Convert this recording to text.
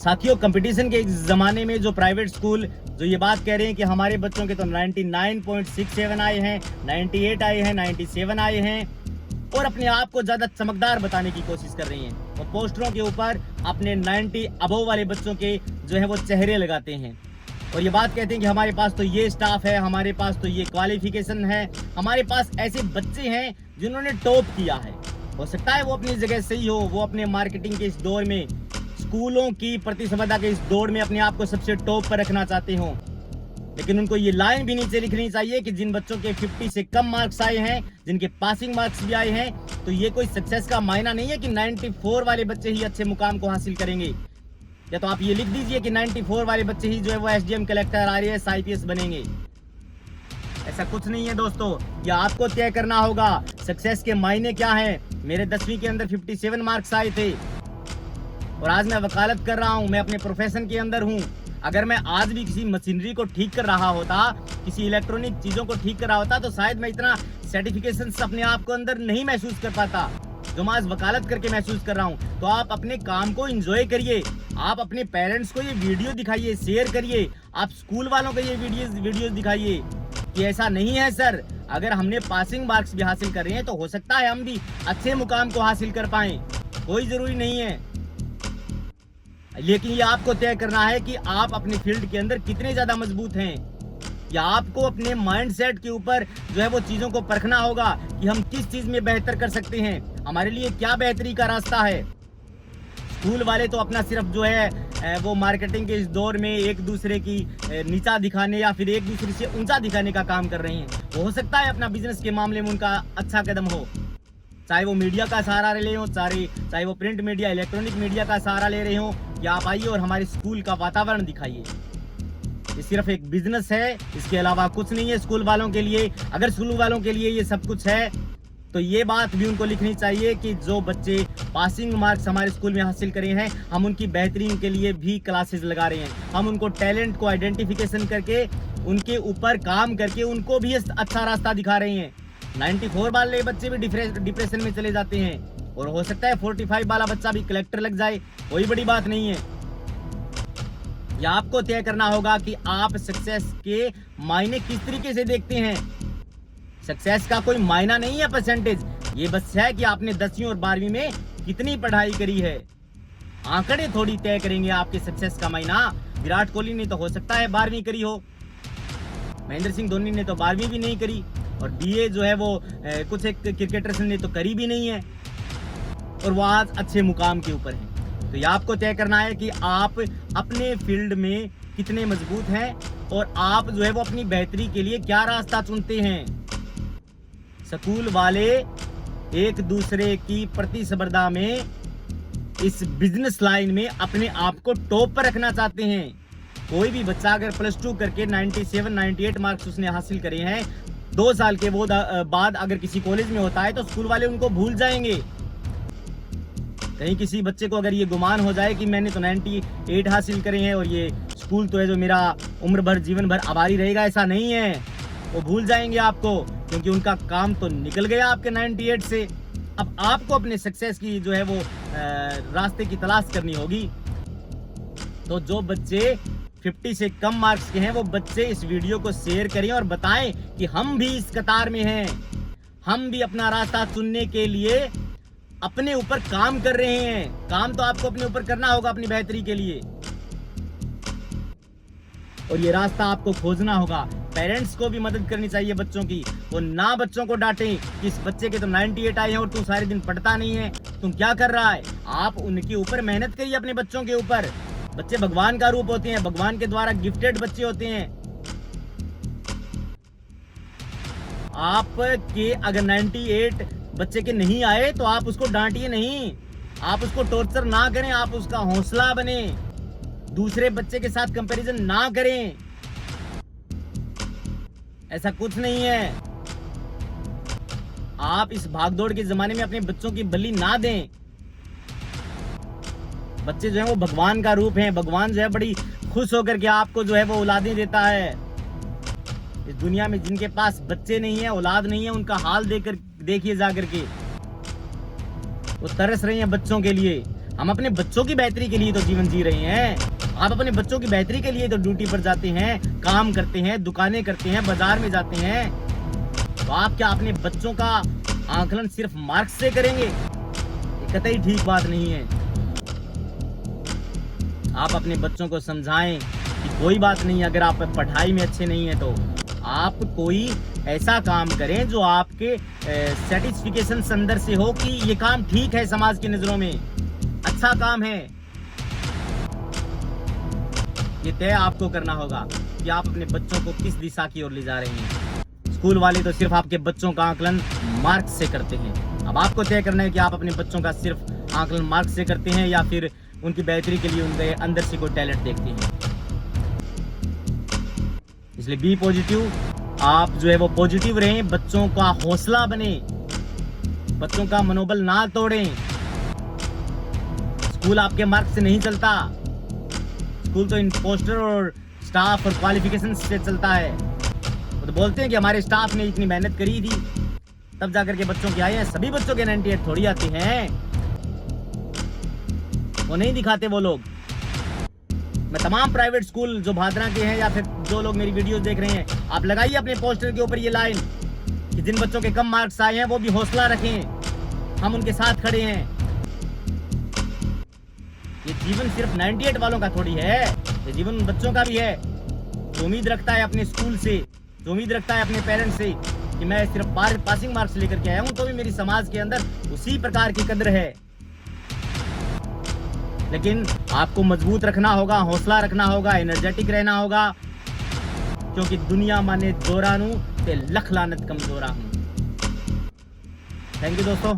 साथियों, कंपटीशन के इस जमाने में जो प्राइवेट स्कूल जो ये बात कह रहे हैं कि हमारे बच्चों के तो 99.67 आए हैं, 98 आए हैं, 97 आए हैं और अपने आप को ज्यादा चमकदार बताने की कोशिश कर रही हैं और पोस्टरों के ऊपर अपने 90 अबव वाले बच्चों के जो है वो चेहरे लगाते हैं और ये बात कहते हैं कि हमारे पास तो ये स्टाफ है, हमारे पास तो ये क्वालिफिकेशन है, हमारे पास ऐसे बच्चे हैं जिन्होंने टॉप किया है। हो सकता है वो अपनी जगह सही हो, वो अपने मार्केटिंग के इस दौर में, स्कूलों की प्रतिस्पर्धा के इस दौड़ में अपने आप को सबसे टॉप पर रखना चाहते हो, लेकिन उनको ये लाइन भी नीचे लिखनी चाहिए कि जिन बच्चों के 50 से कम मार्क्स आए हैं, जिनके पासिंग मार्क्स भी आए हैं, तो ये कोई सक्सेस का मायना नहीं है कि 94 वाले बच्चे ही अच्छे मुकाम को हासिल करेंगे। या तो आप ये लिख दीजिए कि 94 वाले बच्चे ही जो है वो एसडीएम, कलेक्टर, आरएएस, आईपीएस बनेंगे। ऐसा कुछ नहीं है दोस्तों, ये आपको तय करना होगा सक्सेस के मायने क्या है। मेरे 10वीं के अंदर 57 मार्क्स आए थे और आज मैं वकालत कर रहा हूं, मैं अपने प्रोफेशन के अंदर हूं। अगर मैं आज भी किसी मशीनरी को ठीक कर रहा होता, किसी इलेक्ट्रॉनिक चीजों को ठीक कर रहा होता, तो शायद मैं इतना सर्टिफिकेशन अपने आप को अंदर नहीं महसूस कर पाता जो मैं आज वकालत करके महसूस कर रहा हूं। तो आप अपने काम को एंजॉय करिए, आप अपने पेरेंट्स को ये वीडियो दिखाइए, शेयर करिए, आप स्कूल वालों को ये वीडियोस दिखाइए कि ऐसा नहीं है सर, अगर हमने पासिंग मार्क्स भी हासिल कर रहे हैं तो हो सकता है हम भी अच्छे मुकाम को हासिल कर पाए, कोई जरूरी नहीं है। लेकिन ये आपको तय करना है कि आप अपने फील्ड के अंदर कितने ज्यादा मजबूत हैं, या आपको अपने माइंडसेट के ऊपर जो है वो चीजों को परखना होगा कि हम किस चीज में बेहतर कर सकते हैं, हमारे लिए क्या बेहतरी का रास्ता है। स्कूल वाले तो अपना सिर्फ जो है वो मार्केटिंग के इस दौर में एक दूसरे की नीचा दिखाने या फिर एक दूसरे से ऊंचा दिखाने का काम कर रहे हैं। वो हो सकता है अपना बिजनेस के मामले में उनका अच्छा कदम हो, चाहे वो मीडिया का सहारा ले हो, चाहे वो प्रिंट मीडिया, इलेक्ट्रॉनिक मीडिया का सहारा ले रहे हो, या आप आइए और हमारे स्कूल का वातावरण दिखाइए। ये सिर्फ एक बिजनेस है, इसके अलावा कुछ नहीं है स्कूल वालों के लिए। अगर स्कूल वालों के लिए ये सब कुछ है तो ये बात भी उनको लिखनी चाहिए कि जो बच्चे पासिंग मार्क्स हमारे स्कूल में हासिल करे हैं, हम उनकी बेहतरीन के लिए भी क्लासेस लगा रहे हैं, हम उनको टैलेंट को आइडेंटिफिकेशन करके उनके ऊपर काम करके उनको भी अच्छा रास्ता दिखा रहे हैं। 94 वाले बच्चे भी डिप्रेशन में चले जाते हैं और हो सकता है 45 वाला बच्चा भी कलेक्टर लग जाए, कोई बड़ी बात नहीं है। यह आपको तय करना होगा कि आप सक्सेस के मायने किस तरीके से देखते हैं। सक्सेस का कोई मायना नहीं है परसेंटेज, ये बस है कि आपने 10वीं और 12वीं में कितनी पढ़ाई करी है। आंकड़े थोड़ी तय करेंगे आपके सक्सेस का मायना। विराट कोहली ने तो हो सकता है 12वीं करी हो, महेंद्र सिंह धोनी ने तो 12वीं भी नहीं करी, और बीए जो है वो कुछ एक क्रिकेटर्स ने तो करी भी नहीं है, और वो आज अच्छे मुकाम के ऊपर है। तो ये आपको तय करना है कि आप अपने फील्ड में कितने मजबूत हैं और आप जो है वो अपनी बेहतरी के लिए क्या रास्ता चुनते हैं। स्कूल वाले एक दूसरे की प्रतिस्पर्धा में इस बिजनेस लाइन में अपने आप को टॉप पर रखना चाहते हैं। कोई भी बच्चा अगर +2 करके 97, 98 मार्क्स उसने हासिल करे हैं, 2 साल के बाद अगर किसी कॉलेज में होता है तो स्कूल वाले उनको भूल जाएंगे। कहीं किसी बच्चे को अगर ये गुमान हो जाए कि मैंने तो 98 हासिल करे हैं और ये स्कूल तो है जो मेरा उम्र भर, जीवन भर आभारी रहेगा, ऐसा नहीं है। वो भूल जाएंगे आपको, क्योंकि उनका काम तो निकल गया आपके 98 से। अब आपको अपने सक्सेस की जो है वो रास्ते की तलाश करनी होगी। तो जो बच्चे 50 से कम मार्क्स के हैं वो बच्चे इस वीडियो को शेयर करें और बताएं कि हम भी इस कतार में हैं, हम भी अपना रास्ता चुनने के लिए अपने ऊपर काम कर रहे हैं। काम तो आपको अपने ऊपर करना होगा अपनी बेहतरी के लिए, और ये रास्ता आपको खोजना होगा। पेरेंट्स को भी मदद करनी चाहिए बच्चों की, वो ना बच्चों को डांटें कि इस बच्चे के तो 98 आए हैं और तू सारे दिन पढ़ता नहीं है, तुम क्या कर रहा है। आप उनके ऊपर मेहनत करिए, अपने बच्चों के ऊपर। बच्चे भगवान का रूप होते हैं, भगवान के द्वारा गिफ्टेड बच्चे होते हैं। आपके अगर 98 बच्चे के नहीं आए तो आप उसको डांटिए नहीं, आप उसको टॉर्चर ना करें, आप उसका हौसला बने, दूसरे बच्चे के साथ कंपैरिजन ना करें। ऐसा कुछ नहीं है। आप इस भागदौड़ के जमाने में अपने बच्चों की बलि ना दें। बच्चे जो है वो भगवान का रूप हैं, भगवान जो है बड़ी खुश होकर के आपको जो है वो औलादें देता है। इस दुनिया में जिनके पास बच्चे नहीं है, औलाद नहीं है, उनका हाल देखिए जा करके, वो तरस रहे हैं बच्चों के लिए। हम अपने बच्चों की बेहतरी के लिए तो जीवन जी रहे हैं। आप अपने बच्चों की बेहतरी के लिए तो ड्यूटी पर जाते हैं, काम करते हैं, दुकानें करते हैं, बाजार में जाते हैं। तो आप क्या अपने बच्चों का आकलन सिर्फ मार्क्स से करेंगे? ये कतई ठीक बात नहीं है। आप अपने बच्चों को समझाएं कि कोई बात नहीं, अगर आप पढ़ाई में अच्छे नहीं है तो आप कोई ऐसा काम करें जो आपके सेटिस्फिकेशन अंदर से हो कि ये काम ठीक है, समाज की नजरों में अच्छा काम है। ये तय आपको करना होगा कि आप अपने बच्चों को किस दिशा की ओर ले जा रहे हैं। स्कूल वाले तो सिर्फ आपके बच्चों का आकलन मार्क्स से करते हैं। अब आपको तय करना है कि आप अपने बच्चों का सिर्फ आकलन मार्क्स से करते हैं या फिर उनकी बेहतरी के लिए उनके अंदर से कोई टैलेंट देखते हैं। इसलिए बी पॉजिटिव, आप जो है वो पॉजिटिव रहें, बच्चों का हौसला बने, बच्चों का मनोबल ना तोड़ें। स्कूल आपके मार्क्स से नहीं चलता, स्कूल तो इन पोस्टर और स्टाफ और क्वालिफिकेशन से चलता है। वो तो बोलते हैं कि हमारे स्टाफ ने इतनी मेहनत करी थी तब जाकर के बच्चों के आए हैं। सभी बच्चों के 98 थोड़ी आते हैं, वो नहीं दिखाते वो लोग। मैं तमाम प्राइवेट स्कूल जो भादरा के हैं या फिर जो लोग मेरी वीडियोस देख रहे हैं, आप लगाइए अपने पोस्टर के ऊपर ये लाइन कि जिन बच्चों के कम मार्क्स आए हैं वो भी हौसला रखें, हम उनके साथ खड़े हैं। ये जीवन सिर्फ 98 वालों का थोड़ी है, ये जीवन उन बच्चों का भी है जो उम्मीद रखता है अपने स्कूल से, जो उम्मीद रखता है अपने पेरेंट्स से कि मैं सिर्फ पासिंग मार्क्स लेकर के आया हूं तो भी मेरी समाज के अंदर उसी प्रकार की कदर है। लेकिन आपको मजबूत रखना होगा, हौसला रखना होगा, एनर्जेटिक रहना होगा, क्योंकि दुनिया माने जोरानू ते लख लानत कमजोरा हूं। थैंक यू दोस्तों।